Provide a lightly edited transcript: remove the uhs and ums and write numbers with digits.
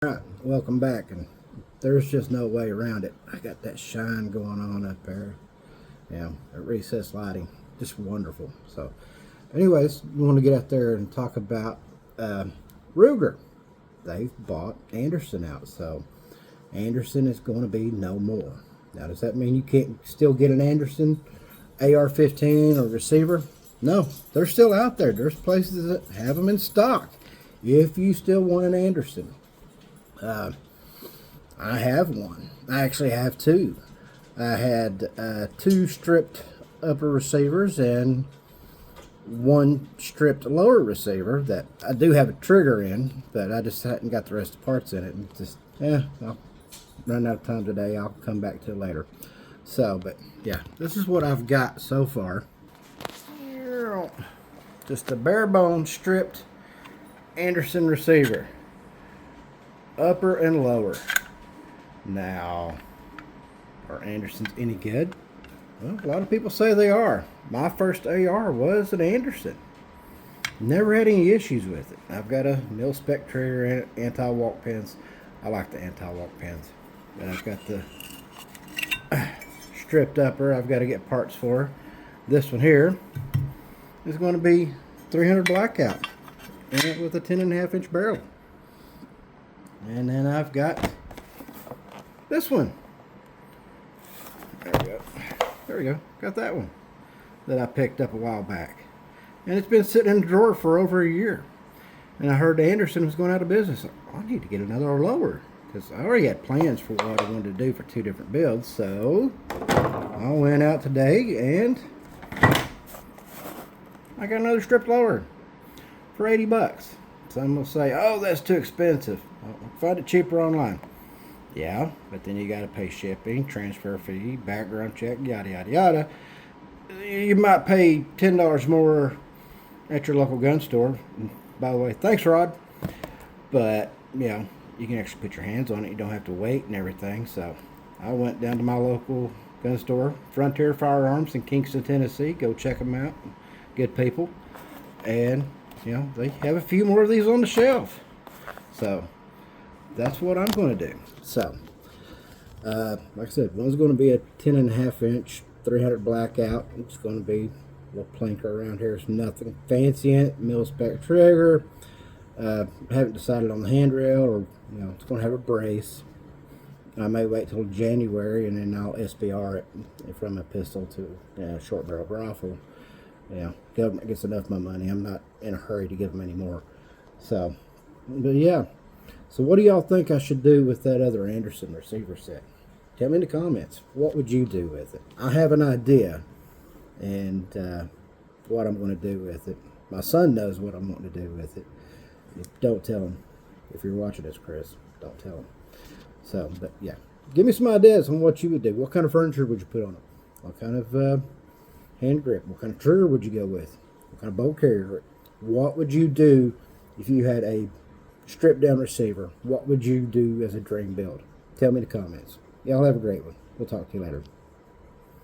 Alright, welcome back, and there's just no way around it. I got that shine going on up there. Yeah, that recessed lighting, just wonderful. So, anyways, we want to get out there and talk about Ruger. They've bought Anderson out, so Anderson is going to be no more. Now, does that mean you can't still get an Anderson AR-15 or receiver? No, they're still out there. There's places that have them in stock if you still want an Anderson. I have one. I actually have two. I had two stripped upper receivers and one stripped lower receiver that I do have a trigger in, but I just hadn't got the rest of the parts in it. And just, I'll run out of time today. I'll come back to it later. So, but yeah, this is what I've got so far. Just a bare bone stripped Anderson receiver. Upper and lower. Now, are Andersons any good? Well, a lot of people say they are. My first AR was an Anderson. Never had any issues with it. I've got a mil-spec trigger and anti-walk pins. I like the anti-walk pins. But I've got the stripped upper I've got to get parts for. This one here is going to be 300 blackout and with a 10.5 inch barrel. And then I've got this one. There we go. There we go. Got that one that I picked up a while back. And it's been sitting in the drawer for over a year. And I heard Anderson was going out of business. I need to get another lower because I already had plans for what I wanted to do for two different builds. So I went out today and I got another strip lower for 80 bucks. Some will say, oh, that's too expensive. I'll find it cheaper online. Yeah, but then you got to pay shipping, transfer fee, background check, yada, yada, yada. You might pay $10 more at your local gun store. And by the way, thanks, Rod. But, you can actually put your hands on it. You don't have to wait and everything. So I went down to my local gun store, Frontier Firearms in Kingston, Tennessee. Go check them out. Good people. And they have a few more of these on the shelf. So that's what I'm going to do. So, like I said, one's going to be a 10.5 inch, 300 blackout. It's going to be a little plinker around here. It's nothing fancy in it. Mil-spec trigger. Haven't decided on the handrail, or it's going to have a brace. I may wait till January and then I'll SBR it from a pistol to a short barrel rifle. Government gets enough of my money. I'm not in a hurry to give them any more. So, but yeah. So what do y'all think I should do with that other Anderson receiver set? Tell me in the comments. What would you do with it? I have an idea and what I'm going to do with it. My son knows what I'm going to do with it. Don't tell him. If you're watching this, Chris, don't tell him. So, but yeah. Give me some ideas on what you would do. What kind of furniture would you put on it? What kind of hand grip? What kind of trigger would you go with? What kind of bolt carrier? What would you do if you had a stripped down receiver? What would you do as a dream build? Tell me in the comments. Y'all have a great one. We'll talk to you later.